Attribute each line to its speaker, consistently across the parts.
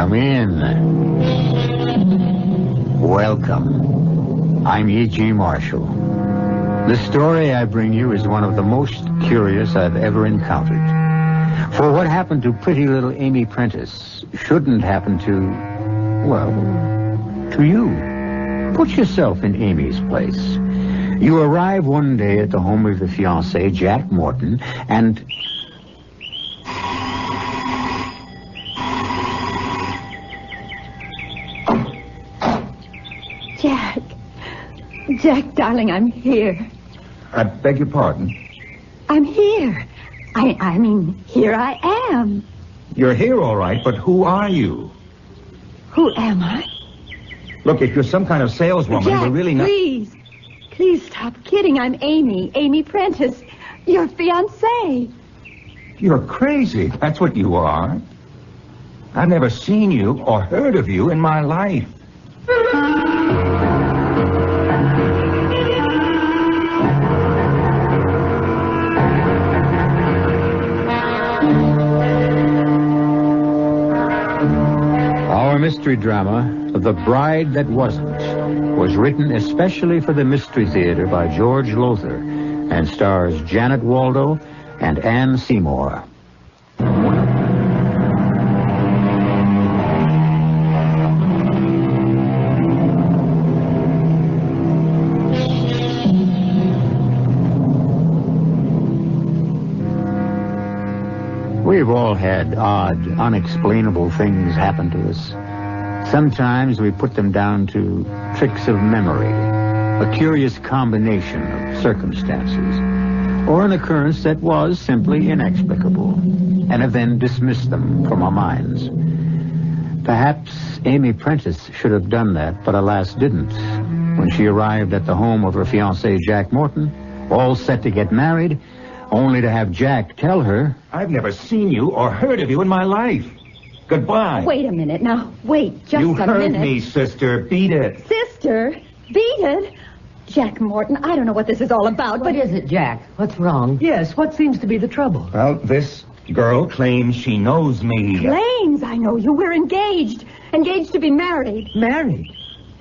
Speaker 1: Come in. Welcome. I'm E.G. Marshall. The story I bring you is one of the most curious I've ever encountered. For what happened to pretty little Amy Prentice shouldn't happen to, well, to you. Put yourself in Amy's place. You arrive one day at the home of the fiancé, Jack Morton, and...
Speaker 2: Jack, darling, I'm here.
Speaker 3: I beg your pardon?
Speaker 2: I'm here. I mean, here I am.
Speaker 3: You're here, all right, but who are you?
Speaker 2: Who am I?
Speaker 3: Look, if you're some kind of saleswoman,
Speaker 2: Jack,
Speaker 3: we're really not...
Speaker 2: Please stop kidding. I'm Amy Prentice, your fiancée.
Speaker 3: You're crazy. That's what you are. I've never seen you or heard of you in my life.
Speaker 1: Our mystery drama, The Bride That Wasn't, was written especially for the Mystery Theater by George Lothar and stars Janet Waldo and Ann Seymour. We've all had odd, unexplainable things happen to us. Sometimes we put them down to tricks of memory, a curious combination of circumstances, or an occurrence that was simply inexplicable, and have then dismissed them from our minds. Perhaps Amy Prentice should have done that, but alas didn't. When she arrived at the home of her fiancé, Jack Morton, all set to get married, only to have Jack tell her...
Speaker 3: I've never seen you or heard of you in my life. Goodbye.
Speaker 2: Wait a minute now. Wait just a minute.
Speaker 3: You heard me, sister. Beat it.
Speaker 2: Sister? Beat it? Jack Morton, I don't know what this is all about,
Speaker 4: What is it, Jack? What's wrong?
Speaker 5: Yes, what seems to be the trouble?
Speaker 3: Well, this girl claims she knows me.
Speaker 2: Claims I know you. We're engaged. Engaged to be married.
Speaker 5: Married?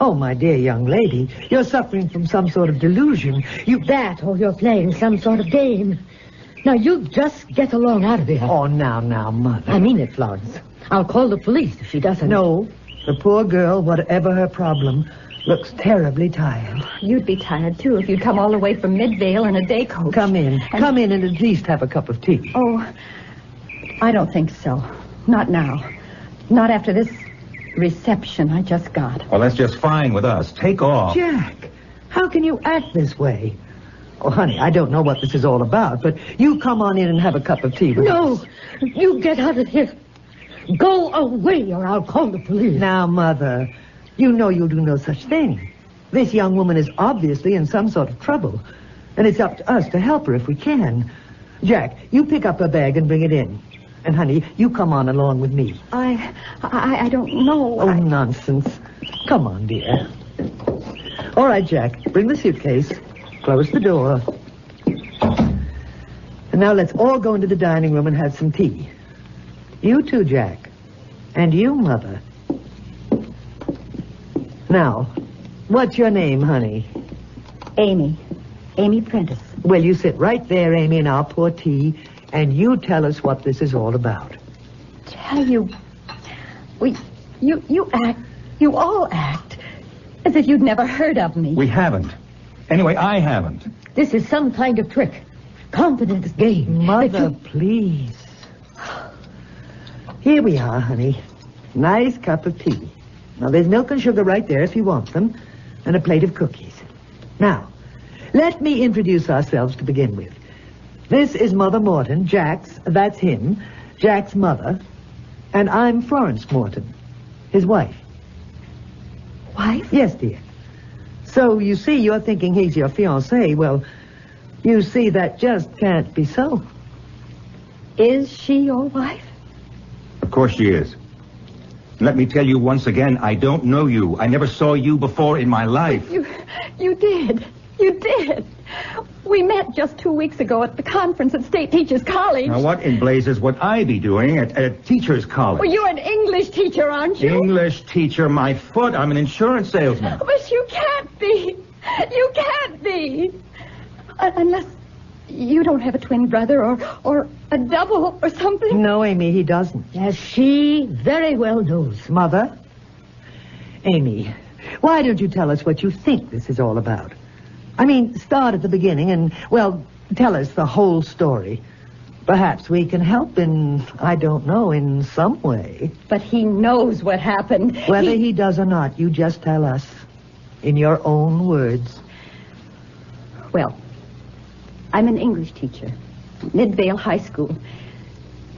Speaker 5: Oh, my dear young lady, you're suffering from some sort of delusion.
Speaker 4: That, or you're playing some sort of game. Now, you just get along out of here.
Speaker 5: Oh, now, Mother.
Speaker 4: I mean it, Florence. I'll call the police if she doesn't.
Speaker 5: No, the poor girl, whatever her problem, looks terribly tired.
Speaker 2: You'd be tired, too, if you'd come all the way from Midvale in a day coach.
Speaker 5: Come in and at least have a cup of tea.
Speaker 2: Oh, I don't think so. Not now. Not after this reception I just got.
Speaker 3: Well, that's just fine with us. Take off.
Speaker 5: Jack, how can you act this way? Oh, honey, I don't know what this is all about, but you come on in and have a cup of tea with us.
Speaker 4: No, you get out of here. Go away or I'll call the police.
Speaker 5: Now, Mother, you know you'll do no such thing. This young woman is obviously in some sort of trouble, and it's up to us to help her if we can. Jack, you pick up her bag and bring it in. And, honey, you come on along with me.
Speaker 2: I don't know.
Speaker 5: Oh, nonsense. Come on, dear. All right, Jack, bring the suitcase. Close the door. And now let's all go into the dining room and have some tea. You too, Jack. And you, Mother. Now, what's your name, honey?
Speaker 2: Amy Prentice.
Speaker 5: Well, you sit right there, Amy, and I'll pour tea, and you tell us what this is all about.
Speaker 2: Tell you, you all act as if you'd never heard of me.
Speaker 3: We haven't. Anyway, I haven't.
Speaker 4: This is some kind of trick. Confidence game.
Speaker 5: Mother, please. Here we are, honey. Nice cup of tea. Now, there's milk and sugar right there if you want them, and a plate of cookies. Now, let me introduce ourselves to begin with. This is Mother Morton, that's him, Jack's mother, and I'm Florence Morton, his wife.
Speaker 2: Wife?
Speaker 5: Yes, dear. So, you see, you're thinking he's your fiancé. Well, you see, that just can't be so.
Speaker 2: Is she your wife?
Speaker 3: Of course she is. Let me tell you once again, I don't know you. I never saw you before in my life.
Speaker 2: You did. You did. We met just 2 weeks ago at the conference at State Teachers College.
Speaker 3: Now, what in blazes would I be doing at Teachers College?
Speaker 2: Well, you're an English English teacher, aren't you?
Speaker 3: English teacher, my foot. I'm an insurance salesman.
Speaker 2: But you can't be. You can't be. Unless you don't have a twin brother or a double or something.
Speaker 5: No, Amy, he doesn't.
Speaker 4: As she very well knows.
Speaker 5: Mother? Amy, why don't you tell us what you think this is all about? I mean, start at the beginning and, well, tell us the whole story. Perhaps we can help in, I don't know, in some way.
Speaker 2: But he knows what happened.
Speaker 5: Whether he does or not, you just tell us. In your own words.
Speaker 2: Well, I'm an English teacher, Midvale High School.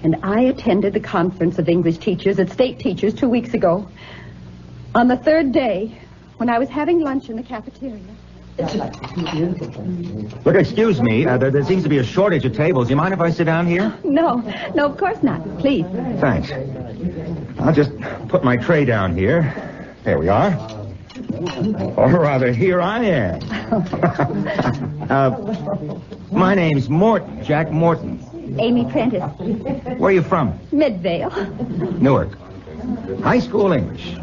Speaker 2: And I attended the conference of English teachers at state teachers 2 weeks ago. On the third day, when I was having lunch in the cafeteria.
Speaker 3: Look, excuse me. There seems to be a shortage of tables. Do you mind if I sit down here?
Speaker 2: No, of course not. Please.
Speaker 3: Thanks. I'll just put my tray down here. There we are. Or rather, here I am. My name's Morton, Jack Morton.
Speaker 2: Amy Prentice.
Speaker 3: Where are you from?
Speaker 2: Midvale.
Speaker 3: Newark. High school English.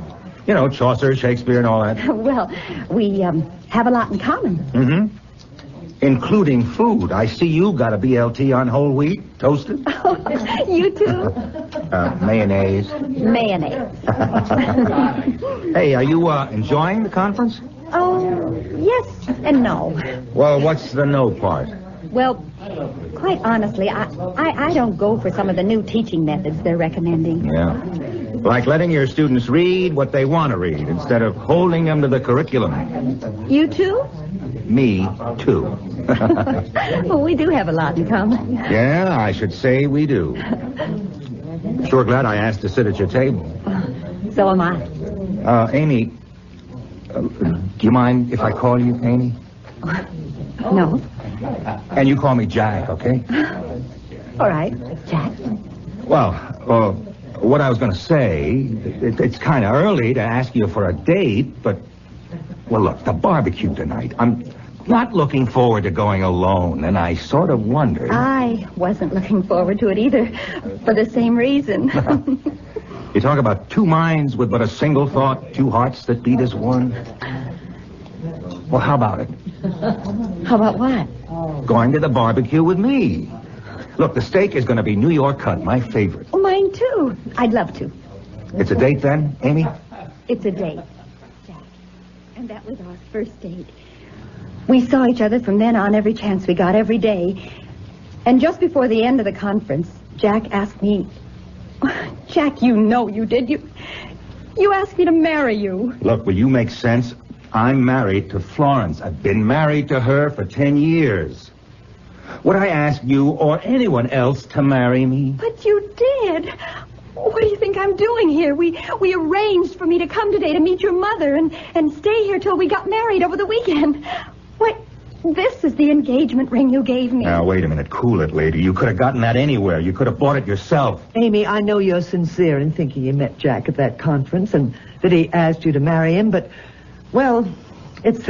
Speaker 3: You know, Chaucer, Shakespeare, and all that.
Speaker 2: Well, we have a lot in common.
Speaker 3: Mm-hmm. Including food. I see you got a BLT on whole wheat, toasted.
Speaker 2: You too?
Speaker 3: Mayonnaise.
Speaker 2: Mayonnaise.
Speaker 3: Hey, are you enjoying the conference?
Speaker 2: Oh, yes and no.
Speaker 3: Well, what's the no part?
Speaker 2: Well, quite honestly, I don't go for some of the new teaching methods they're recommending.
Speaker 3: Yeah. Like letting your students read what they want to read instead of holding them to the curriculum.
Speaker 2: You too?
Speaker 3: Me, too.
Speaker 2: Well, we do have a lot in common.
Speaker 3: Yeah, I should say we do. Sure glad I asked to sit at your table.
Speaker 2: So am I.
Speaker 3: Amy, do you mind if I call you Amy?
Speaker 2: No.
Speaker 3: And you call me Jack, okay?
Speaker 2: All right, Jack.
Speaker 3: Well, what I was going to say, it's kind of early to ask you for a date, but, well, look, the barbecue tonight. I'm not looking forward to going alone, and I sort of wondered.
Speaker 2: I wasn't looking forward to it either, for the same reason.
Speaker 3: You talk about two minds with but a single thought, two hearts that beat as one. Well, how about it?
Speaker 2: How about what?
Speaker 3: Going to the barbecue with me. Look, the steak is going to be New York cut, my favorite.
Speaker 2: Oh, mine too. I'd love to.
Speaker 3: It's a date then, Amy?
Speaker 2: It's a date, Jack. And that was our first date. We saw each other from then on every chance we got every day. And just before the end of the conference, Jack asked me... Jack, you know you did. You asked me to marry you.
Speaker 3: Look, will you make sense? I'm married to Florence. I've been married to her for 10 years. Would I ask you or anyone else to marry me?
Speaker 2: But you did. What do you think I'm doing here? We arranged for me to come today to meet your mother and stay here till we got married over the weekend. Why, this is the engagement ring you gave me.
Speaker 3: Now, wait a minute. Cool it, lady. You could have gotten that anywhere. You could have bought it yourself.
Speaker 5: Amy, I know you're sincere in thinking you met Jack at that conference and that he asked you to marry him, but, well, it's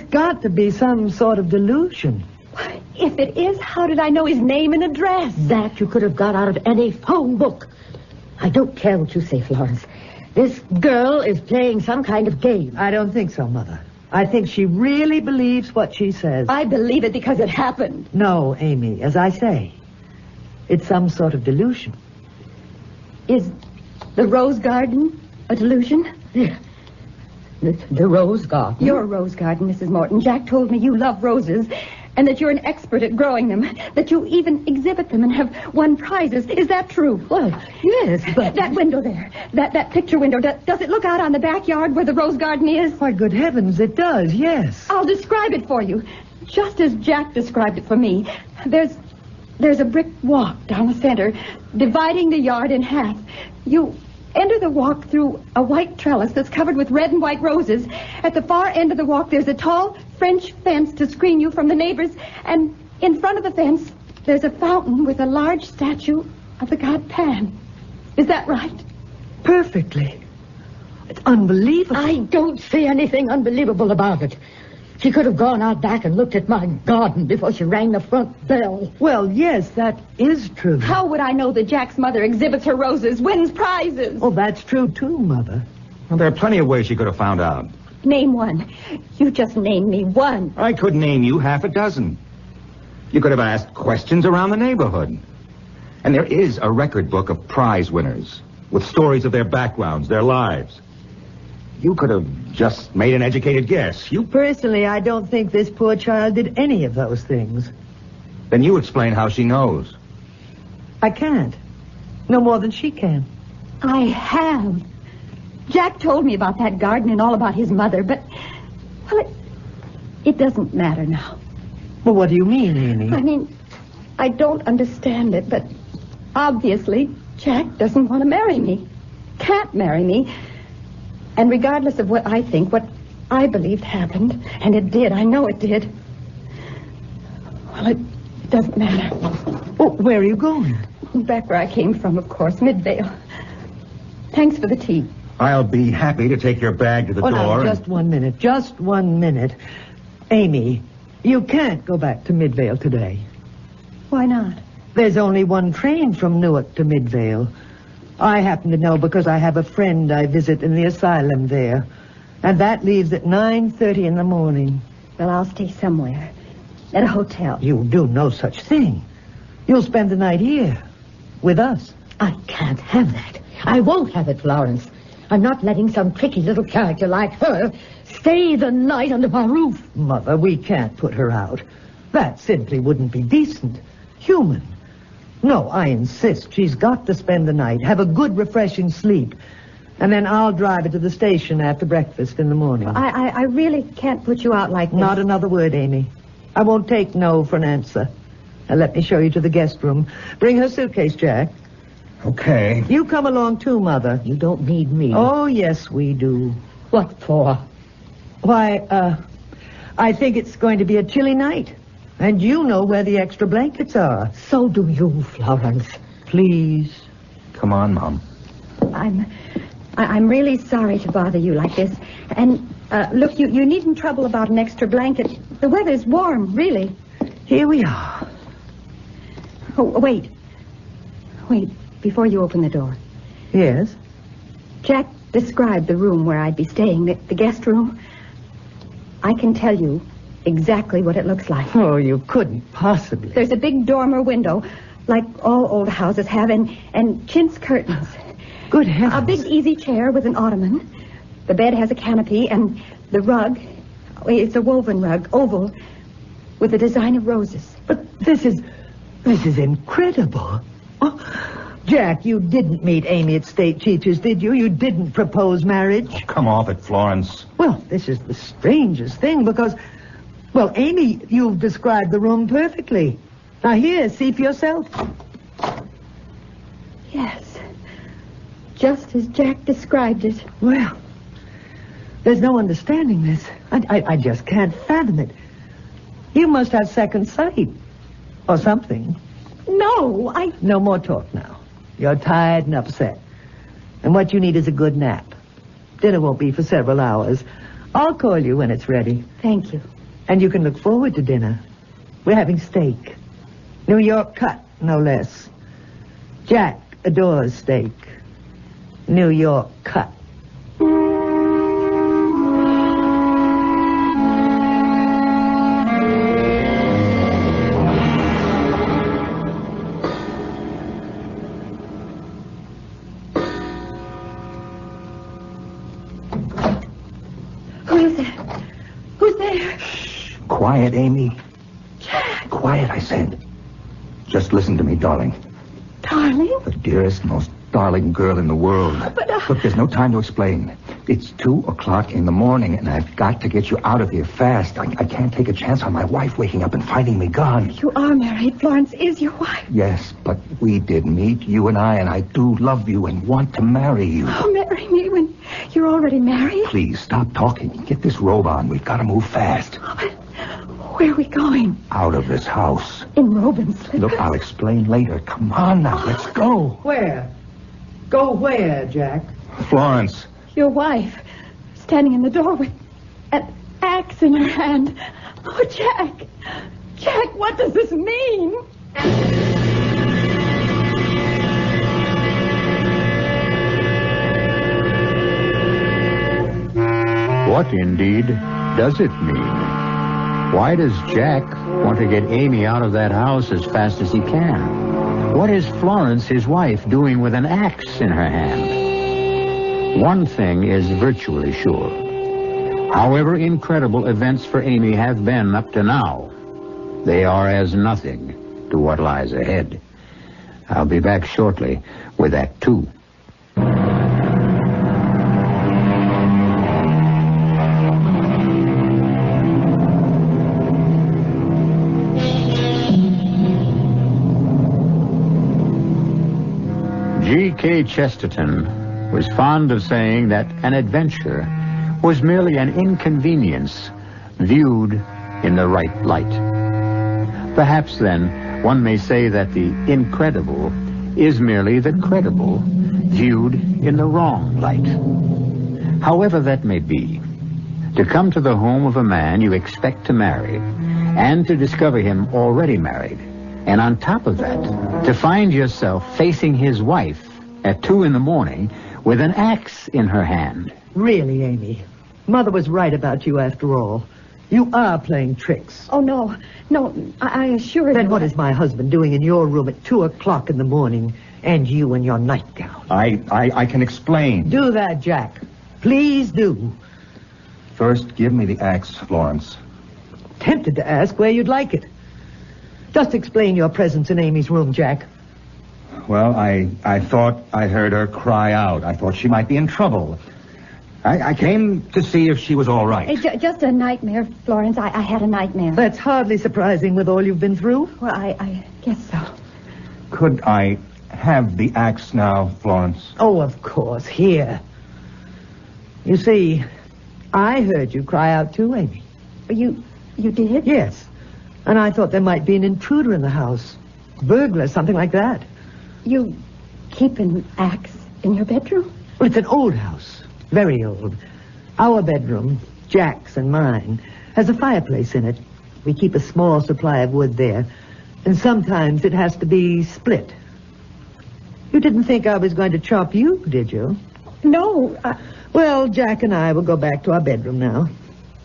Speaker 5: got to be some sort of delusion.
Speaker 2: If it is, how did I know his name and address?
Speaker 4: That you could have got out of any phone book. I don't care what you say, Florence. This girl is playing some kind of game.
Speaker 5: I don't think so, Mother. I think she really believes what she says.
Speaker 2: I believe it because it happened.
Speaker 5: No, Amy, as I say, it's some sort of delusion.
Speaker 2: Is the rose garden a delusion?
Speaker 4: Yeah. The rose garden.
Speaker 2: Your rose garden, Mrs. Morton. Jack told me you love roses and that you're an expert at growing them, that you even exhibit them and have won prizes. Is that true?
Speaker 4: Well, yes, but...
Speaker 2: That window there, that picture window, does it look out on the backyard where the rose garden is?
Speaker 5: Why, good heavens, it does, yes.
Speaker 2: I'll describe it for you, just as Jack described it for me. There's a brick walk down the center, dividing the yard in half. You enter the walk through a white trellis that's covered with red and white roses. At the far end of the walk, there's a tall French fence to screen you from the neighbors. And in front of the fence, there's a fountain with a large statue of the god Pan. Is that right?
Speaker 5: Perfectly. It's unbelievable.
Speaker 4: I don't see anything unbelievable about it. She could have gone out back and looked at my garden before she rang the front bell.
Speaker 5: Well, yes, that is true.
Speaker 2: How would I know that Jack's mother exhibits her roses, wins prizes?
Speaker 5: Oh, that's true, too, Mother.
Speaker 3: Well, there are plenty of ways she could have found out.
Speaker 2: Name one. You just named me one.
Speaker 3: I could name you half a dozen. You could have asked questions around the neighborhood. And there is a record book of prize winners with stories of their backgrounds, their lives. You could have just made an educated guess.
Speaker 5: Personally, I don't think this poor child did any of those things.
Speaker 3: Then you explain how she knows.
Speaker 5: I can't. No more than she can.
Speaker 2: I have. Jack told me about that garden and all about his mother, but, well, it doesn't matter now.
Speaker 5: Well, what do you mean, Amy?
Speaker 2: I mean, I don't understand it, but obviously Jack doesn't want to marry me. Can't marry me. And regardless of what I think, what I believed happened, and it did, I know it did. Well, it doesn't matter.
Speaker 5: Oh, where are you going?
Speaker 2: Back where I came from, of course, Midvale. Thanks for the tea.
Speaker 3: I'll be happy to take your bag to the door.
Speaker 5: Now, just 1 minute. Just 1 minute. Amy, you can't go back to Midvale today.
Speaker 2: Why not?
Speaker 5: There's only one train from Newark to Midvale. I happen to know because I have a friend I visit in the asylum there. And that leaves at 9:30 in the morning.
Speaker 2: Well, I'll stay somewhere. At a hotel.
Speaker 5: You'll do no such thing. You'll spend the night here. With us.
Speaker 4: I can't have that. I won't have it, Florence. I'm not letting some tricky little character like her stay the night under my roof.
Speaker 5: Mother, we can't put her out. That simply wouldn't be decent. Human. No, I insist. She's got to spend the night, have a good, refreshing sleep. And then I'll drive her to the station after breakfast in the morning.
Speaker 2: I really can't put you out like this.
Speaker 5: Not another word, Amy. I won't take no for an answer. Now, let me show you to the guest room. Bring her suitcase, Jack.
Speaker 3: Okay.
Speaker 5: You come along, too, Mother.
Speaker 4: You don't need me.
Speaker 5: Oh, yes, we do.
Speaker 4: What for?
Speaker 5: Why, I think it's going to be a chilly night. And you know where the extra blankets are.
Speaker 4: So do you, Florence.
Speaker 5: Please.
Speaker 3: Come on, Mom.
Speaker 2: I'm really sorry to bother you like this. And, look, you needn't trouble about an extra blanket. The weather's warm, really.
Speaker 5: Here we are.
Speaker 2: Oh, wait. Wait, before you open the door.
Speaker 5: Yes?
Speaker 2: Jack described the room where I'd be staying, the guest room. I can tell you exactly what it looks like.
Speaker 5: Oh, you couldn't possibly.
Speaker 2: There's a big dormer window, like all old houses have, and chintz curtains.
Speaker 5: Good heavens.
Speaker 2: A big easy chair with an ottoman. The bed has a canopy, and the rug, it's a woven rug, oval, with a design of roses.
Speaker 5: But this is incredible. Oh, Jack, you didn't meet Amy at State Teachers, did you? You didn't propose marriage?
Speaker 3: Oh, come off it, Florence.
Speaker 5: Well, this is the strangest thing because, well, Amy, you've described the room perfectly. Now here, see for yourself.
Speaker 2: Yes. Just as Jack described it.
Speaker 5: Well, there's no understanding this. I just can't fathom it. You must have second sight. Or something.
Speaker 2: No,
Speaker 5: No more talk now. You're tired and upset. And what you need is a good nap. Dinner won't be for several hours. I'll call you when it's ready.
Speaker 2: Thank you.
Speaker 5: And you can look forward to dinner. We're having steak. New York cut, no less. Jack adores steak. New York cut.
Speaker 2: Who's there?
Speaker 3: Shh. Quiet, Amy.
Speaker 2: Jack.
Speaker 3: Quiet, I said. Just listen to me, darling.
Speaker 2: Darling?
Speaker 3: The dearest, most darling girl in the world.
Speaker 2: But,
Speaker 3: Look, there's no time to explain. It's 2:00 in the morning, and I've got to get you out of here fast. I can't take a chance on my wife waking up and finding me gone.
Speaker 2: You are married. Florence is your wife.
Speaker 3: Yes, but we did meet, you and I do love you and want to marry you.
Speaker 2: Oh, marry me when you're already married?
Speaker 3: Please, stop talking. Get this robe on. We've got to move fast.
Speaker 2: Where are we going?
Speaker 3: Out of this house.
Speaker 2: In robe and slippers?
Speaker 3: Look, I'll explain later. Come on now, let's go.
Speaker 5: Where? Go where, Jack?
Speaker 3: Florence.
Speaker 2: Your wife, standing in the door with an axe axe in her hand. Oh, Jack! Jack, what does this mean?
Speaker 1: What, indeed, does it mean? Why does Jack want to get Amy out of that house as fast as he can? What is Florence, his wife, doing with an axe in her hand? One thing is virtually sure. However incredible events for Amy have been up to now, they are as nothing to what lies ahead. I'll be back shortly with Act 2. G.K. Chesterton was fond of saying that an adventure was merely an inconvenience viewed in the right light. Perhaps, then, one may say that the incredible is merely the credible viewed in the wrong light. However that may be, to come to the home of a man you expect to marry and to discover him already married, and on top of that, to find yourself facing his wife at 2 a.m. with an axe in her hand.
Speaker 5: Really, Amy, Mother was right about you after all. You are playing tricks.
Speaker 2: Oh, no, I assure you.
Speaker 5: Then what is my husband doing in your room at 2 o'clock in the morning, and you in your nightgown?
Speaker 3: I can explain.
Speaker 5: Do that, Jack. Please do.
Speaker 3: First, give me the axe, Florence.
Speaker 5: Tempted to ask where you'd like it. Just explain your presence in Amy's room, Jack.
Speaker 3: Well, I thought I heard her cry out. I thought she might be in trouble. I came to see if she was all right.
Speaker 2: Just a nightmare, Florence. I had a nightmare.
Speaker 5: That's hardly surprising with all you've been through.
Speaker 2: Well, I guess so.
Speaker 3: Could I have the axe now, Florence?
Speaker 5: Oh, of course. Here. You see, I heard you cry out too, Amy.
Speaker 2: You did?
Speaker 5: Yes. And I thought there might be an intruder in the house. Burglar, something like that.
Speaker 2: You keep an axe in your bedroom?
Speaker 5: Well, it's an old house. Very old. Our bedroom, Jack's and mine, has a fireplace in it. We keep a small supply of wood there. And sometimes it has to be split. You didn't think I was going to chop you, did you?
Speaker 2: No.
Speaker 5: Well, Jack and I will go back to our bedroom now.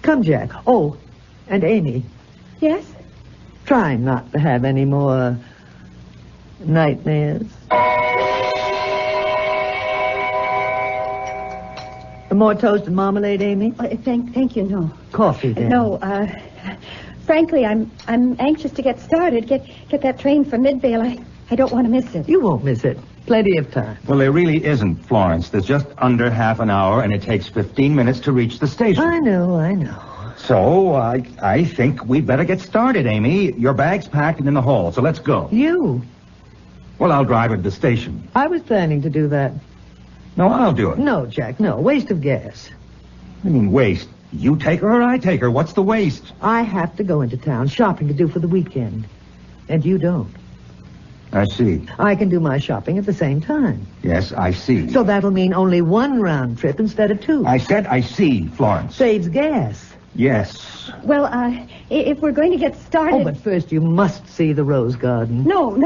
Speaker 5: Come, Jack. Oh, and Amy.
Speaker 2: Yes?
Speaker 5: Try not to have any more nightmares. More toast and marmalade, Amy?
Speaker 2: Thank you, no.
Speaker 5: Coffee, then.
Speaker 2: No, frankly, I'm anxious to get started. Get that train for Midvale. I don't want to miss it.
Speaker 5: You won't miss it. Plenty of time.
Speaker 3: Well, there really isn't, Florence. There's just under half an hour, and it takes 15 minutes to reach the station.
Speaker 5: I know.
Speaker 3: So, I think we'd better get started, Amy. Your bag's packed and in the hall, so let's go.
Speaker 5: You?
Speaker 3: Well, I'll drive her to the station.
Speaker 5: I was planning to do that.
Speaker 3: No, I'll do it.
Speaker 5: No, Jack, no. Waste of gas.
Speaker 3: I mean, waste. You take her or I take her? What's the waste?
Speaker 5: I have to go into town, shopping to do for the weekend. And you don't.
Speaker 3: I see.
Speaker 5: I can do my shopping at the same time.
Speaker 3: Yes, I see.
Speaker 5: So that'll mean only one round trip instead of 2.
Speaker 3: I said I see, Florence.
Speaker 5: Saves gas.
Speaker 3: Yes.
Speaker 2: Well, if we're going to get started...
Speaker 5: Oh, but first you must see the rose garden.
Speaker 2: No,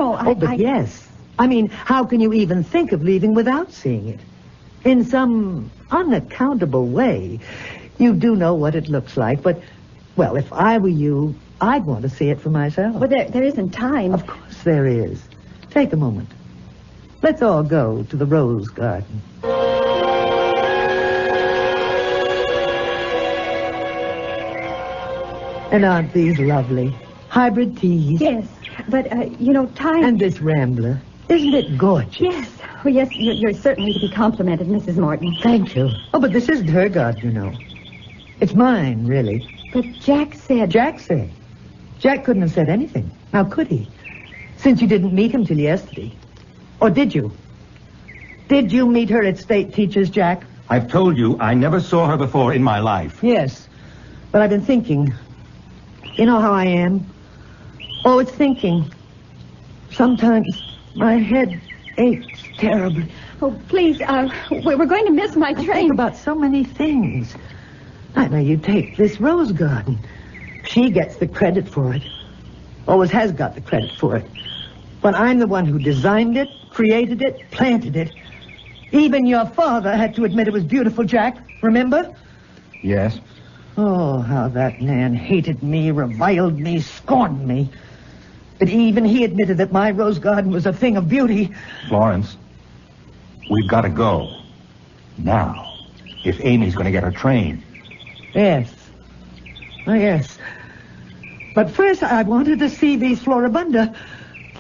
Speaker 5: yes. I mean, how can you even think of leaving without seeing it? In some unaccountable way, you do know what it looks like, but, well, if I were you, I'd want to see it for myself.
Speaker 2: Well, there isn't time.
Speaker 5: Of course there is. Take a moment. Let's all go to the rose garden. And aren't these lovely? Hybrid teas.
Speaker 2: Yes, but, time...
Speaker 5: And this rambler. Isn't it gorgeous?
Speaker 2: Yes. Oh, yes, you're certainly to be complimented, Mrs. Morton.
Speaker 5: Thank you. Oh, but this isn't her garden, you know. It's mine, really.
Speaker 2: But Jack said...
Speaker 5: Jack said? Jack couldn't have said anything. Now, could he? Since you didn't meet him till yesterday. Or did you? Did you meet her at State Teachers, Jack?
Speaker 3: I've told you I never saw her before in my life.
Speaker 5: Yes, but I've been thinking. You know how I am? Always thinking. Sometimes my head aches terribly.
Speaker 2: Oh, please, we're going to miss my
Speaker 5: I
Speaker 2: train.
Speaker 5: think about so many things. Now, you take this rose garden. She gets the credit for it. Always has got the credit for it. But I'm the one who designed it, created it, planted it. Even your father had to admit it was beautiful, Jack. Remember?
Speaker 3: Yes.
Speaker 5: Oh, how that man hated me, reviled me, scorned me. But even he admitted that my rose garden was a thing of beauty.
Speaker 3: Florence, we've got to go. Now, if Amy's going to get her train.
Speaker 5: Yes. Oh, yes. But first, I wanted to see these floribunda.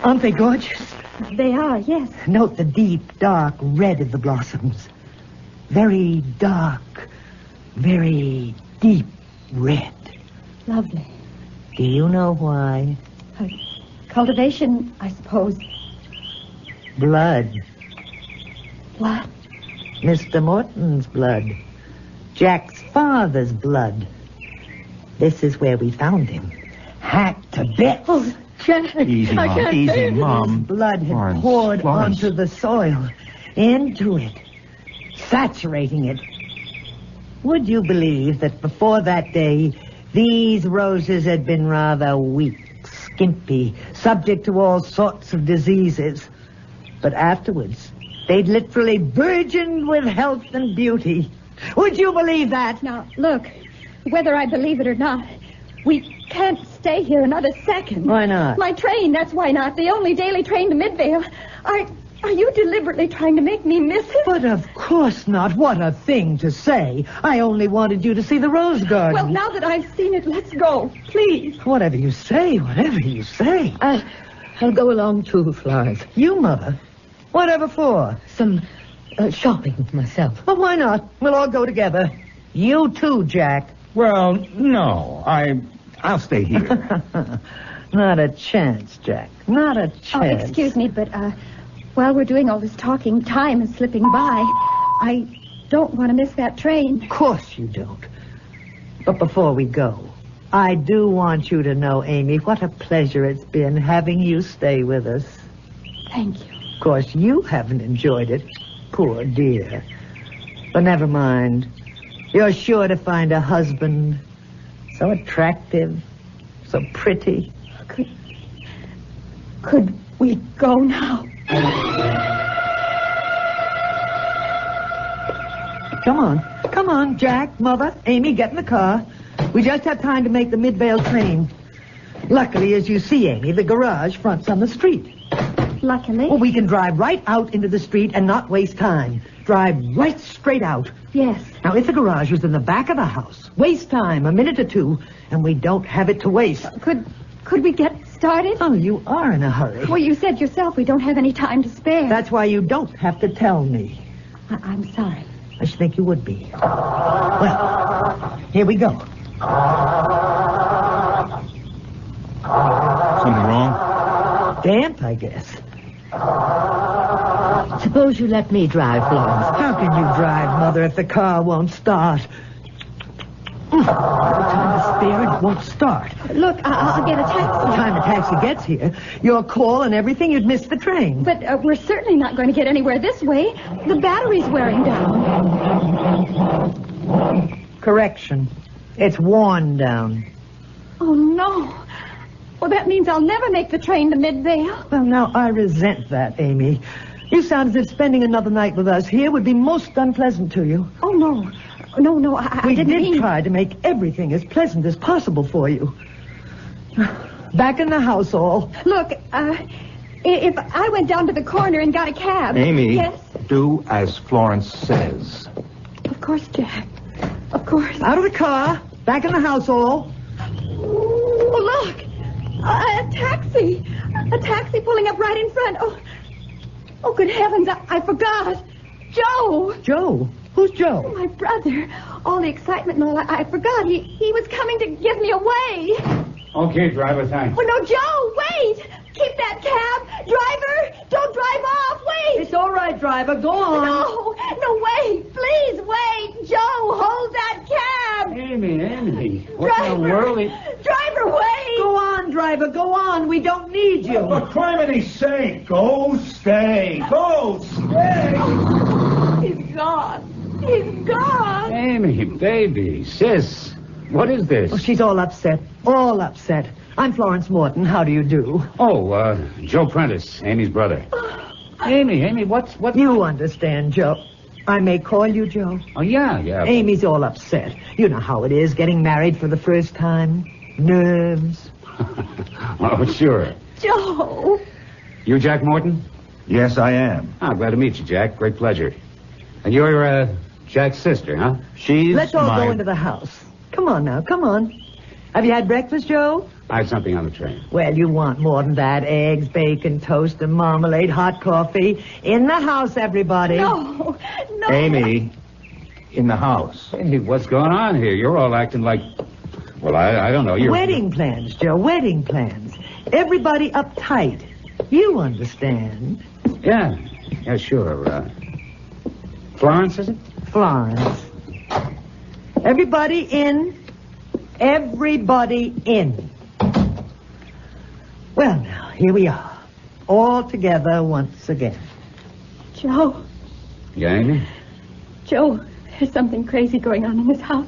Speaker 5: Aren't they gorgeous?
Speaker 2: They are, yes.
Speaker 5: Note the deep, dark red of the blossoms. Very dark, very deep red.
Speaker 2: Lovely.
Speaker 5: Do you know why?
Speaker 2: Cultivation, I suppose.
Speaker 5: Blood.
Speaker 2: What?
Speaker 5: Mr. Morton's blood. Jack's father's blood. This is where we found him. Hacked to bits.
Speaker 2: Oh, Jack.
Speaker 3: Easy, Mom. Easy, Mom.
Speaker 5: His blood had
Speaker 3: Florence,
Speaker 5: poured
Speaker 3: Florence.
Speaker 5: onto the soil. Into it. Saturating it. Would you believe that before that day, these roses had been rather weak, skimpy, subject to all sorts of diseases? But afterwards, they'd literally burgeoned with health and beauty. Would you believe that?
Speaker 2: Now, look, whether I believe it or not, we can't stay here another second.
Speaker 5: Why not?
Speaker 2: My train, that's why not. The only daily train to Midvale. Are you deliberately trying to make me miss it?
Speaker 5: But of course not. What a thing to say. I only wanted you to see the rose garden.
Speaker 2: Well, now that I've seen it, let's go. Please.
Speaker 5: Whatever you say, whatever you say.
Speaker 4: I'll go along too, Florence.
Speaker 5: You, Mother? Whatever for?
Speaker 4: Some shopping myself.
Speaker 5: Well, why not? We'll all go together. You too, Jack.
Speaker 3: Well, no. I'll stay here.
Speaker 5: Not a chance, Jack. Not a
Speaker 2: Oh,
Speaker 5: chance.
Speaker 2: excuse me, but while we're doing all this talking, time is slipping by. I don't want to miss that train.
Speaker 5: Of course you don't. But before we go, I do want you to know, Amy, what a pleasure it's been having you stay with us.
Speaker 2: Thank you.
Speaker 5: Of course, you haven't enjoyed it. Poor dear. But never mind. You're sure to find a husband so attractive, so pretty.
Speaker 2: Could we go now?
Speaker 5: Come on, Jack, Mother, Amy, get in the car. We just have time to make the Midvale train. Luckily, as you see, Amy, the garage fronts on the street.
Speaker 2: Luckily.
Speaker 5: Well, we can drive right out into the street and not waste time. Drive right straight out.
Speaker 2: Yes.
Speaker 5: Now, if the garage was in the back of the house, waste time, a minute or two, and we don't have it to waste.
Speaker 2: Could we get started?
Speaker 5: Oh, you are in a hurry.
Speaker 2: Well, you said yourself we don't have any time to spare.
Speaker 5: That's why you don't have to tell me.
Speaker 2: I'm sorry.
Speaker 5: I should think you would be. Well, here we go.
Speaker 3: Something wrong?
Speaker 5: Damp, I guess.
Speaker 4: Suppose you let me drive, Florence.
Speaker 5: How can you drive, Mother, if the car won't start? Every time to spare, it won't start.
Speaker 2: Look, I'll get a
Speaker 5: By the
Speaker 2: taxi.
Speaker 5: time the taxi gets here, your call and everything, you'd miss the train.
Speaker 2: But we're certainly not going to get anywhere this way. The battery's wearing down.
Speaker 5: Correction. It's worn down.
Speaker 2: Oh, no. Well, that means I'll never make the train to Midvale.
Speaker 5: Well, now, I resent that, Amy. You sound as if spending another night with us here would be most unpleasant to you.
Speaker 2: Oh, no. No, I
Speaker 5: We
Speaker 2: didn't
Speaker 5: did
Speaker 2: mean...
Speaker 5: try to make everything as pleasant as possible for you. Back in the house, all.
Speaker 2: Look, if I went down to the corner and got a cab...
Speaker 3: Amy,
Speaker 2: Yes?
Speaker 3: do as Florence says.
Speaker 2: Of course, Jack. Of course.
Speaker 5: Out of the car. Back in the house, all.
Speaker 2: Oh, look. A taxi. A taxi pulling up right in front. Oh, good heavens. I forgot. Joe.
Speaker 5: Joe? Who's Joe?
Speaker 2: My brother. All the excitement and all, I forgot. He was coming to give me away.
Speaker 1: Okay, driver, thanks.
Speaker 2: Oh, no, Joe, wait. Keep that cab. Driver, don't drive off. Wait.
Speaker 5: It's all right, driver. Go on.
Speaker 2: No, wait. Please wait. Joe, hold that cab.
Speaker 1: Amy. What in the world?
Speaker 2: Driver, wait.
Speaker 5: Go on, driver. Go on. We don't need you.
Speaker 3: For criminy's sake, go stay. Go stay.
Speaker 2: He's gone. He's gone.
Speaker 1: Amy,
Speaker 6: baby, sis. What is this?
Speaker 5: Oh, she's all upset. All upset. I'm Florence Morton. How do you do?
Speaker 6: Oh, Joe Prentice, Amy's brother. Amy, what?
Speaker 5: You understand, Joe. I may call you Joe?
Speaker 6: Oh, yeah.
Speaker 5: Amy's all upset. You know how it is, getting married for the first time. Nerves.
Speaker 6: Oh, sure.
Speaker 2: Joe!
Speaker 6: You Jack Morton?
Speaker 3: Yes, I am.
Speaker 6: Oh, glad to meet you, Jack. Great pleasure. And you're, Jack's sister, huh?
Speaker 5: Let's all go into the house. Come on now, come on. Have you had breakfast, Joe?
Speaker 6: I have something on the train.
Speaker 5: Well, you want more than that. Eggs, bacon, toast, and marmalade, hot coffee. In the house, everybody.
Speaker 2: No.
Speaker 3: Amy, in the house.
Speaker 6: Hey, what's going on here? You're all acting like... Well, I don't know. You're...
Speaker 5: Wedding plans, Joe, wedding plans. Everybody uptight. You understand.
Speaker 6: Yeah, sure. Florence, is it?
Speaker 5: Florence. Everybody in. Everybody in. Well, now, here we are. All together once again.
Speaker 2: Joe.
Speaker 6: Yeah, Amy?
Speaker 2: Joe, there's something crazy going on in this house.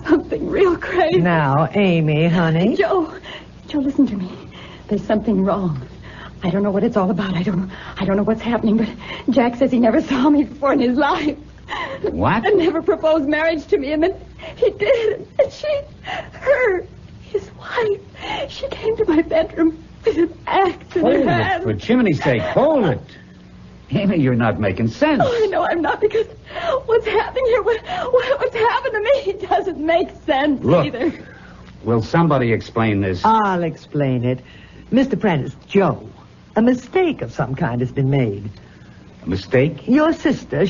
Speaker 2: Something real crazy.
Speaker 5: Now, Amy, honey.
Speaker 2: Joe, listen to me. There's something wrong. I don't know what it's all about. I don't know what's happening, but Jack says he never saw me before in his life.
Speaker 6: What?
Speaker 2: And never proposed marriage to me, and then he did. And his wife, she came to my bedroom with an axe in her hand.
Speaker 6: For chimney's sake, hold it. Amy, you're not making sense.
Speaker 2: Oh, I know I'm not, because what's happening here, what's happened to me doesn't make sense either.
Speaker 6: Will somebody explain this?
Speaker 5: I'll explain it. Mr. Prentice, Joe, a mistake of some kind has been made.
Speaker 6: A mistake?
Speaker 5: Your sister,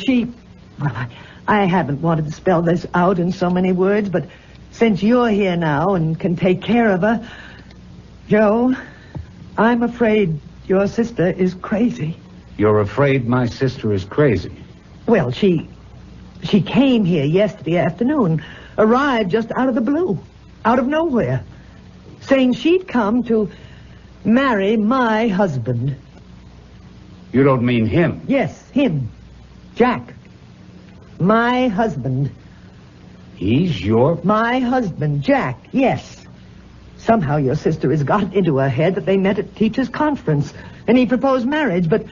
Speaker 5: well, I haven't wanted to spell this out in so many words, but since you're here now and can take care of her, Joe, I'm afraid your sister is crazy.
Speaker 6: You're afraid my sister is crazy?
Speaker 5: Well, she came here yesterday afternoon, arrived just out of the blue, out of nowhere, saying she'd come to marry my husband.
Speaker 6: You don't mean him?
Speaker 5: Yes, him. Jack. My husband.
Speaker 6: He's your...
Speaker 5: My husband, Jack, yes. Somehow your sister has got into her head that they met at teachers' conference, and he proposed marriage, but,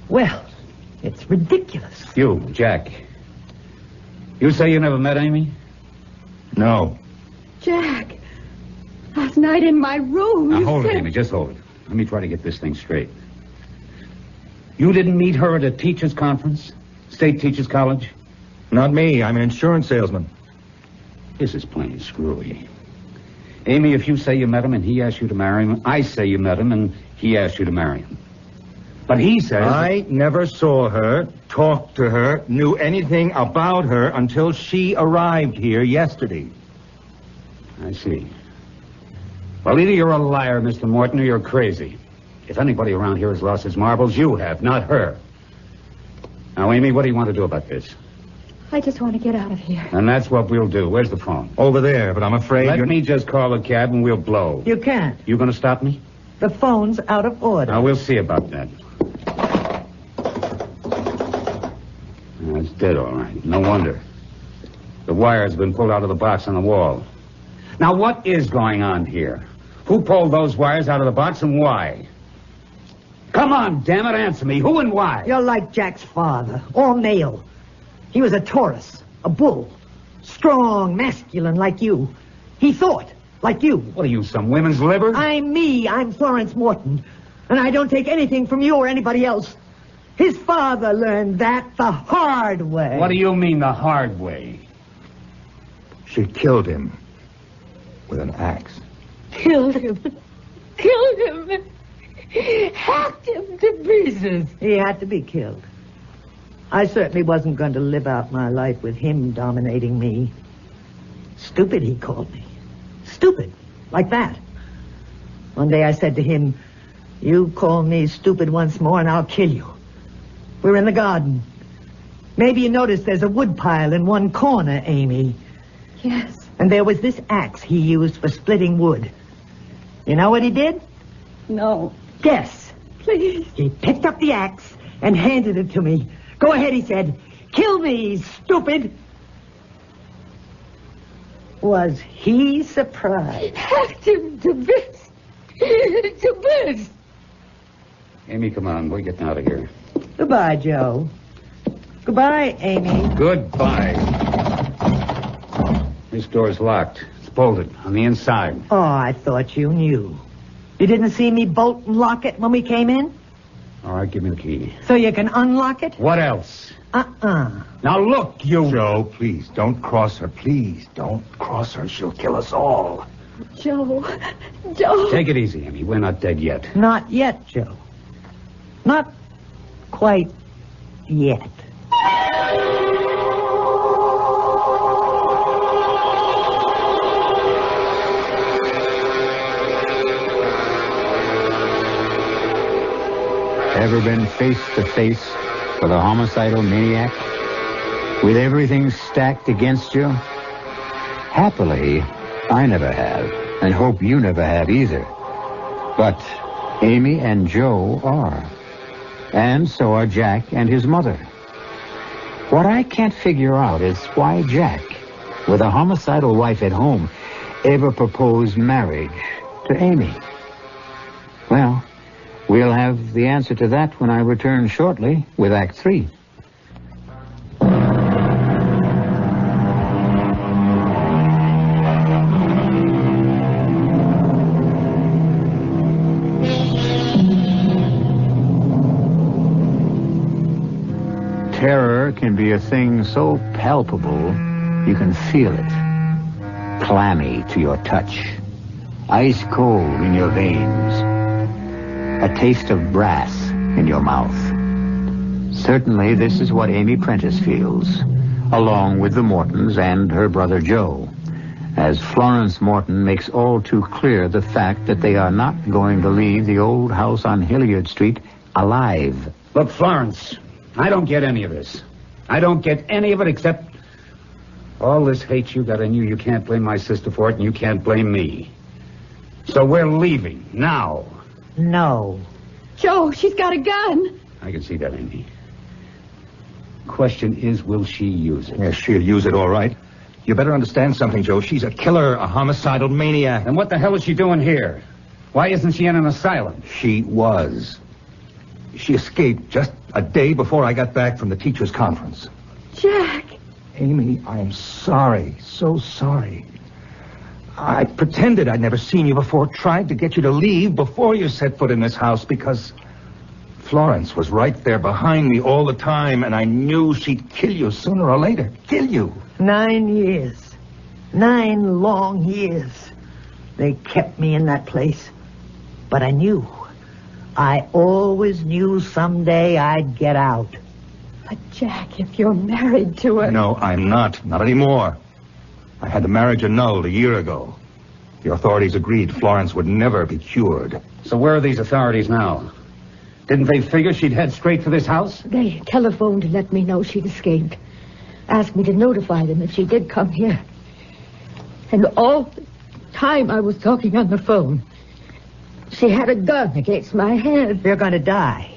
Speaker 5: well, it's ridiculous.
Speaker 6: You, Jack. You say you never met Amy?
Speaker 3: No.
Speaker 2: Jack, last night in my room,
Speaker 6: Now,
Speaker 2: you
Speaker 6: hold
Speaker 2: said...
Speaker 6: it, Amy, just hold it. Let me try to get this thing straight. You didn't meet her at a teachers' conference? State Teachers College?
Speaker 3: Not me. I'm an insurance salesman.
Speaker 6: This is plain screwy. Amy, if you say you met him and he asked you to marry him, I say you met him and he asked you to marry him. But he says...
Speaker 3: I never saw her, talked to her, knew anything about her until she arrived here yesterday.
Speaker 6: I see. Well, either you're a liar, Mr. Morton, or you're crazy. If anybody around here has lost his marbles, you have, not her. Now, Amy, what do you want to do about this?
Speaker 2: I just want to get out of here.
Speaker 6: And that's what we'll do. Where's the phone?
Speaker 3: Over there, but I'm afraid
Speaker 6: Let me just call a cab and we'll blow.
Speaker 5: You can't.
Speaker 6: You going to stop me?
Speaker 5: The phone's out of order.
Speaker 6: Now, we'll see about that. It's dead, all right. No wonder. The wire's been pulled out of the box on the wall. Now, what is going on here? Who pulled those wires out of the box and why? Come on, damn it, answer me. Who and why?
Speaker 5: You're like Jack's father, all male. He was a Taurus, a bull, strong, masculine like you. He thought like you.
Speaker 6: What are you, some women's liver?
Speaker 5: I'm me. I'm Florence Morton. And I don't take anything from you or anybody else. His father learned that the hard way.
Speaker 6: What do you mean, the hard way?
Speaker 3: she killed him with an axe.
Speaker 4: Killed him. Killed him. Hacked him to pieces.
Speaker 5: He had to be killed. I certainly wasn't going to live out my life with him dominating me. Stupid, he called me. Stupid. Like that. One day I said to him, "You call me stupid once more and I'll kill you." We're in the garden. Maybe you noticed there's a wood pile in one corner, Amy.
Speaker 2: Yes.
Speaker 5: And there was this axe he used for splitting wood. You know what he did?
Speaker 2: No.
Speaker 5: Guess.
Speaker 2: Please.
Speaker 5: He picked up the axe and handed it to me. "Go ahead," he said. "Kill me, stupid." Was he surprised?
Speaker 4: Hacked him to bits. To bits.
Speaker 6: Amy, come on. We're getting out of here.
Speaker 5: Goodbye, Joe. Goodbye, Amy.
Speaker 6: Goodbye. This door's locked. It's bolted on the inside.
Speaker 5: Oh, I thought you knew. You didn't see me bolt and lock it when we came in?
Speaker 6: All right, give me the key.
Speaker 5: So you can unlock it?
Speaker 6: What else?
Speaker 3: Now look, you... Joe, please, don't cross her. Please, don't cross her. She'll kill us all.
Speaker 2: Joe.
Speaker 6: Take it easy, Amy. We're not dead yet.
Speaker 5: Not yet, Joe. Not quite yet.
Speaker 1: Ever been face to face with a homicidal maniac? With everything stacked against you? Happily, I never have, and hope you never have either. But Amy and Joe are. And so are Jack and his mother. What I can't figure out is why Jack, with a homicidal wife at home, ever proposed marriage to Amy. Well, we'll have the answer to that when I return shortly with Act 3. Terror can be a thing so palpable you can feel it. Clammy to your touch. Ice cold in your veins. A taste of brass in your mouth. Certainly this is what Amy Prentice feels, along with the Mortons and her brother Joe, as Florence Morton makes all too clear the fact that they are not going to leave the old house on Hilliard Street alive.
Speaker 6: Look, Florence, I don't get any of this. I don't get any of it except all this hate you got in you. You can't blame my sister for it, and you can't blame me. So we're leaving now.
Speaker 5: No.
Speaker 2: Joe, she's got a gun.
Speaker 6: I can see that, Amy. Question is, will she use it?
Speaker 3: Yes, she'll use it all right. You better understand something, Joe. She's a killer, a homicidal maniac.
Speaker 6: And what the hell is she doing here? Why isn't she in an asylum?
Speaker 3: She was. She escaped just a day before I got back from the teachers' conference.
Speaker 2: Jack.
Speaker 3: Amy, I'm sorry. So sorry. I pretended I'd never seen you before, tried to get you to leave before you set foot in this house because Florence was right there behind me all the time, and I knew she'd kill you sooner or later. Kill you.
Speaker 5: 9 years. 9 long years. They kept me in that place. But I knew. I always knew someday I'd get out.
Speaker 2: But, Jack, if you're married to her...
Speaker 3: No, I'm not. Not anymore. I had the marriage annulled a year ago. The authorities agreed Florence would never be cured.
Speaker 6: So where are these authorities now? Didn't they figure she'd head straight for this house?
Speaker 4: They telephoned to let me know she'd escaped. Asked me to notify them if she did come here. And all the time I was talking on the phone, she had a gun against my head.
Speaker 5: You're going to die.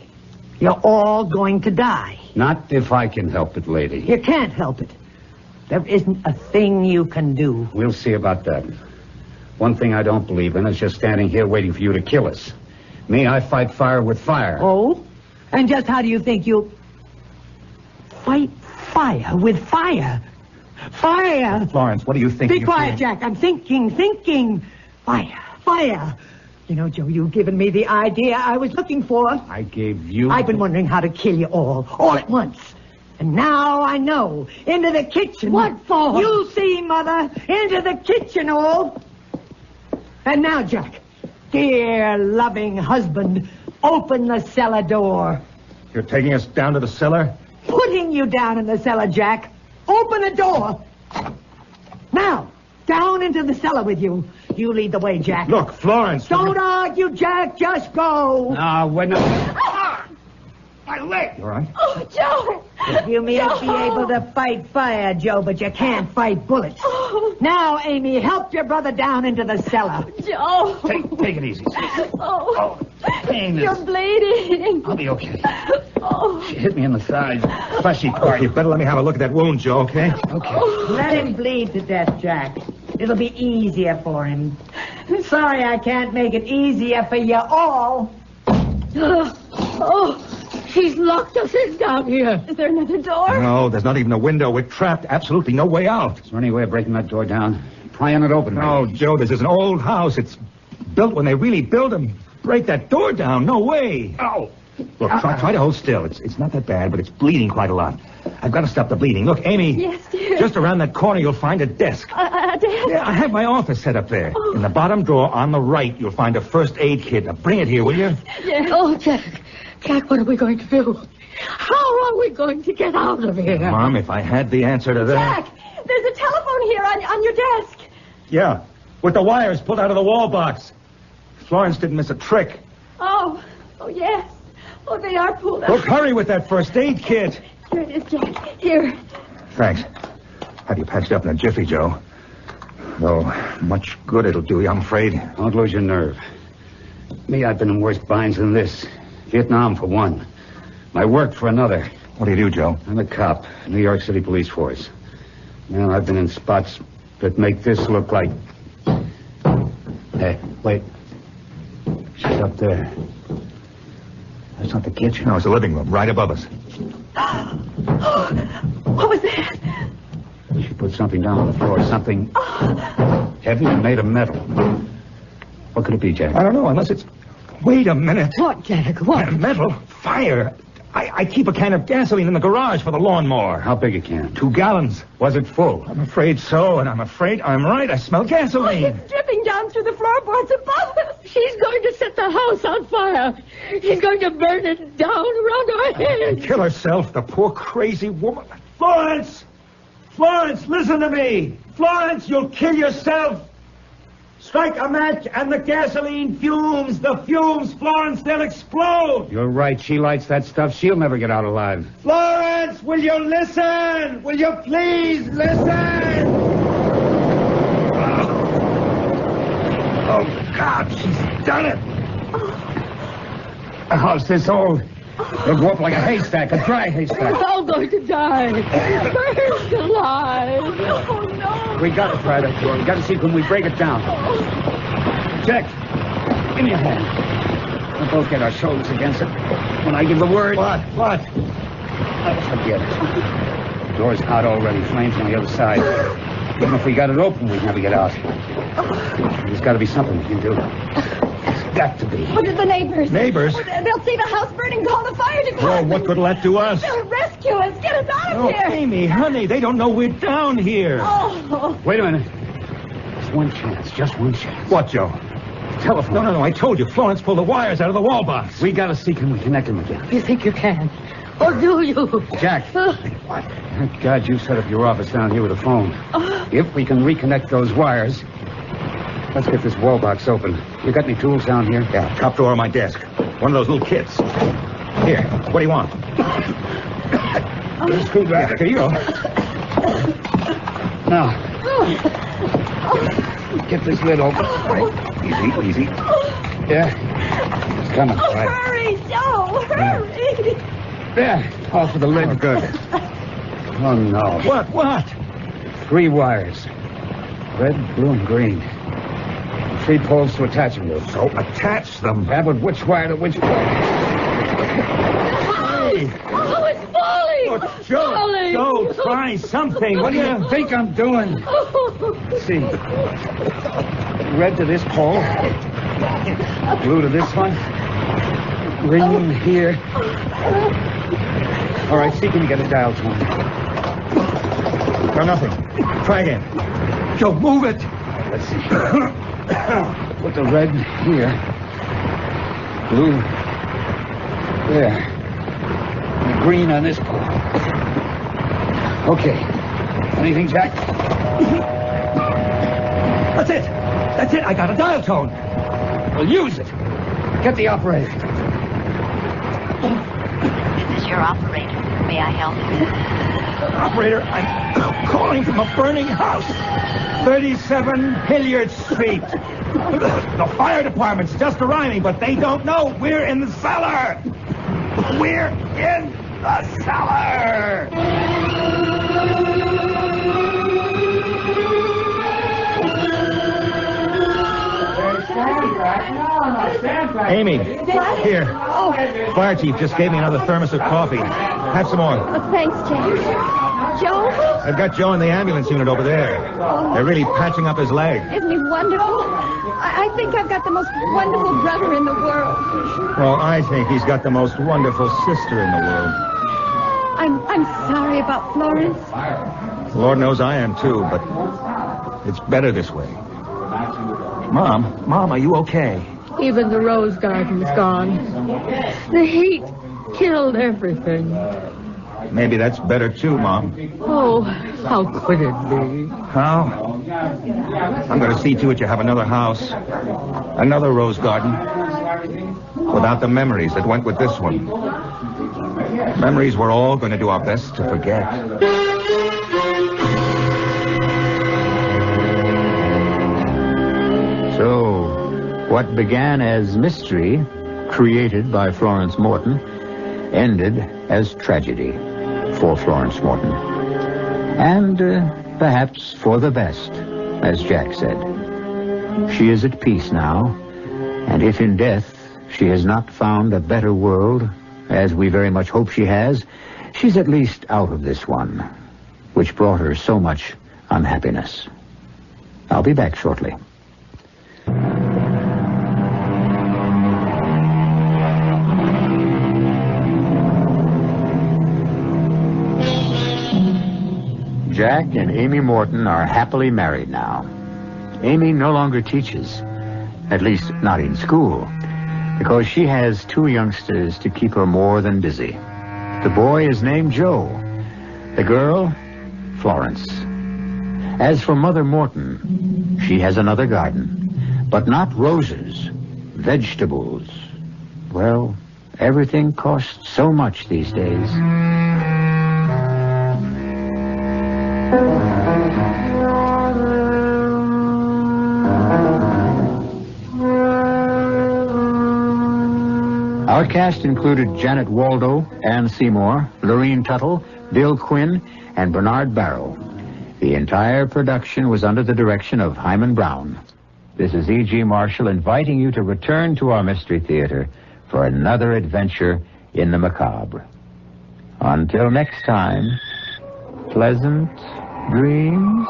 Speaker 5: You're all going to die.
Speaker 6: Not if I can help it, lady.
Speaker 5: You can't help it. There isn't a thing you can do.
Speaker 6: We'll see about that. One thing I don't believe in is just standing here waiting for you to kill us. Me, I fight fire with fire.
Speaker 5: Oh? And just how do you think you'll fight fire with fire? Fire!
Speaker 3: Florence, what do you think?
Speaker 5: Be quiet, Jack. I'm thinking. Fire. You know, Joe, you've given me the idea I was looking for.
Speaker 6: I gave you...
Speaker 5: I've been wondering how to kill you all at once. And now I know. Into the kitchen.
Speaker 4: What for?
Speaker 5: You'll see, Mother. Into the kitchen, all. And now, Jack, dear, loving husband, open the cellar door.
Speaker 3: You're taking us down to the cellar?
Speaker 5: Putting you down in the cellar, Jack. Open the door. Now, down into the cellar with you. You lead the way, Jack.
Speaker 3: Look, Florence...
Speaker 5: Don't argue, Jack. Just go.
Speaker 6: No, we're not... My leg!
Speaker 3: You all right?
Speaker 2: Oh, Joe.
Speaker 5: You may be able to fight fire, Joe, but you can't fight bullets.
Speaker 2: Oh,
Speaker 5: Now, Amy, help your brother down into the cellar.
Speaker 2: Joe.
Speaker 6: Take it easy.
Speaker 2: Oh,
Speaker 6: Pain
Speaker 2: you're
Speaker 6: is...
Speaker 2: bleeding.
Speaker 6: I'll be okay.
Speaker 2: Oh,
Speaker 6: She hit me in the side. Fleshy part.
Speaker 3: You better let me have a look at that wound, Joe, okay?
Speaker 6: Okay.
Speaker 5: Let him bleed to death, Jack. It'll be easier for him. Sorry I can't make it easier for you all.
Speaker 4: She's locked us in down here.
Speaker 2: Is there another door?
Speaker 3: No, there's not even a window. We're trapped. Absolutely no way out.
Speaker 6: Is there any way of breaking that door down? Prying it open,
Speaker 3: No,
Speaker 6: maybe?
Speaker 3: Joe, this is an old house. It's built when they really built them. Break that door down. No way.
Speaker 6: Oh!
Speaker 3: Look, try to hold still. It's not that bad, but it's bleeding quite a lot. I've got to stop the bleeding. Look, Amy.
Speaker 2: Yes, dear.
Speaker 3: Just around that corner, you'll find a desk.
Speaker 2: A desk?
Speaker 3: Yeah, I have my office set up there.
Speaker 2: Oh.
Speaker 3: In the bottom drawer on the right, you'll find a first aid kit. Now, bring it here, will you?
Speaker 2: Yes.
Speaker 4: Oh, Jack. Jack, what are we going to do? How are we going to get out of here?
Speaker 3: Mom, if I had the answer to that...
Speaker 2: Jack, there's a telephone here on your desk.
Speaker 3: Yeah, with the wires pulled out of the wall box. Florence didn't miss a trick.
Speaker 2: Oh, yes. Oh, they are pulled out.
Speaker 3: Look, hurry with that first aid kit.
Speaker 2: Here it is, Jack. Here.
Speaker 3: Thanks. Have you patched up in a jiffy, Joe. Though, much good it'll do you, I'm afraid.
Speaker 6: Don't lose your nerve. Me, I've been in worse binds than this. Vietnam, for one. My work for another.
Speaker 3: What do you do, Joe?
Speaker 6: I'm a cop, New York City Police Force. Now, I've been in spots that make this look like... Hey, wait. She's up there. That's not the kitchen.
Speaker 3: No, it's the living room, right above us.
Speaker 2: What was that?
Speaker 6: She put something down on the floor, something heavy and made of metal. What could it be, Jack?
Speaker 3: I don't know, unless it's... Wait a minute.
Speaker 4: What, Jack? What?
Speaker 3: Metal? Fire? I keep a can of gasoline in the garage for the lawnmower.
Speaker 6: How big a can?
Speaker 3: 2 gallons.
Speaker 6: Was it full?
Speaker 3: I'm afraid so, and I'm afraid I'm right. I smell gasoline.
Speaker 2: It's dripping down through the floorboards above us.
Speaker 4: She's going to set the house on fire. She's going to burn it down around our heads.
Speaker 3: Kill herself, the poor crazy woman. Florence! Florence, listen to me! Florence, you'll kill yourself! Strike a match and the gasoline fumes! The fumes, Florence, they'll explode!
Speaker 6: You're right. She lights that stuff. She'll never get out alive.
Speaker 3: Florence, will you listen? Will you please listen? Oh, God, she's done it!
Speaker 6: A house this old. It'll go up like a haystack, a dry haystack.
Speaker 4: We're all going to die. Burned alive.
Speaker 2: Oh, no.
Speaker 6: We gotta try that door. We gotta see can we break it down. Jack, give me a hand. We'll both get our shoulders against it. When I give the word...
Speaker 3: What?
Speaker 6: Forget it. The door's hot already. Flames on the other side. Even if we got it open, we'd never get out. There's got to be something we can do. There's got to be.
Speaker 2: What are the neighbors?
Speaker 3: Neighbors?
Speaker 2: They'll see the house burning, call the fire department.
Speaker 3: Well, what good'll that do us?
Speaker 2: They'll rescue us. Get us out of
Speaker 3: Oh,
Speaker 2: here.
Speaker 3: Amy, honey, they don't know we're down here.
Speaker 2: Oh.
Speaker 6: Wait a minute. There's one chance. Just one chance.
Speaker 3: What, Joe?
Speaker 6: Telephone.
Speaker 3: No, I told you. Florence pulled the wires out of the wall box.
Speaker 6: We gotta see can we connect them again.
Speaker 4: You think you can? Or do you?
Speaker 6: Jack.
Speaker 3: What?
Speaker 6: Thank God you set up your office down here with a phone. If we can reconnect those wires, let's get this wall box open. You got any tools down here?
Speaker 3: Yeah, top drawer of my desk. One of those little kits. Here, what do you want?
Speaker 6: Screwdriver.
Speaker 3: Here you go.
Speaker 6: Now, get this lid open.
Speaker 3: Easy.
Speaker 6: Yeah. It's coming.
Speaker 2: Oh,
Speaker 6: Right.
Speaker 2: hurry, Joe. Hurry.
Speaker 6: There. Off with the lid.
Speaker 3: Oh, good.
Speaker 6: Oh, no.
Speaker 3: What?
Speaker 6: 3 wires. Red, blue, and green. 3 poles to attach them to.
Speaker 3: So attach them.
Speaker 6: Yeah, but which wire to which pole?
Speaker 3: Hey!
Speaker 4: Oh, it's falling.
Speaker 3: Oh, Joe, try something.
Speaker 6: What do you think I'm doing? See. Red to this pole. Blue to this one. Green here. All right, see, can you get a dial tone?
Speaker 3: No, nothing. Try again. Joe, move it.
Speaker 6: Let's see. Put the red here. Blue there. And green on this pole. Okay. Anything, Jack?
Speaker 3: That's it. I got a dial tone.
Speaker 6: Well, use it. Get the operator.
Speaker 7: This is your operator. May I help you?
Speaker 3: Operator, I'm calling from a burning house. 37 Hilliard Street. The fire department's just arriving, but they don't know we're in the cellar. We're in the cellar. Amy, here.
Speaker 2: Oh,
Speaker 3: Fire chief just gave me another thermos of coffee. Have some more.
Speaker 2: thanks, Jack. Joe?
Speaker 3: I've got Joe in the ambulance unit over there. They're really patching up his leg.
Speaker 2: Isn't he wonderful? I think I've got the most wonderful brother in the world.
Speaker 3: Well, I think he's got the most wonderful sister in the world.
Speaker 2: I'm sorry about Florence.
Speaker 3: Lord knows I am, too, but it's better this way. Mom, are you okay?
Speaker 4: Even the rose garden's gone. The heat killed everything.
Speaker 3: Maybe that's better, too, Mom.
Speaker 4: Oh, how could it be?
Speaker 3: How? I'm going to see to it you have another house. Another rose garden. Without the memories that went with this one. Memories we're all going to do our best to forget.
Speaker 1: So, what began as mystery, created by Florence Morton, ended as tragedy for Florence Morton. And perhaps for the best, as Jack said. She is at peace now, and if in death she has not found a better world, as we very much hope she has, she's at least out of this one, which brought her so much unhappiness. I'll be back shortly. Jack and Amy Morton are happily married now. Amy no longer teaches, at least not in school, because she has two youngsters to keep her more than busy. The boy is named Joe, the girl, Florence. As for Mother Morton, she has another garden, but not roses, vegetables. Well, everything costs so much these days. Our cast included Janet Waldo, Ann Seymour, Lorene Tuttle, Bill Quinn, and Bernard Barrow. The entire production was under the direction of Himan Brown. This is E.G. Marshall inviting you to return to our Mystery Theater for another adventure in the macabre. Until next time, pleasant dreams.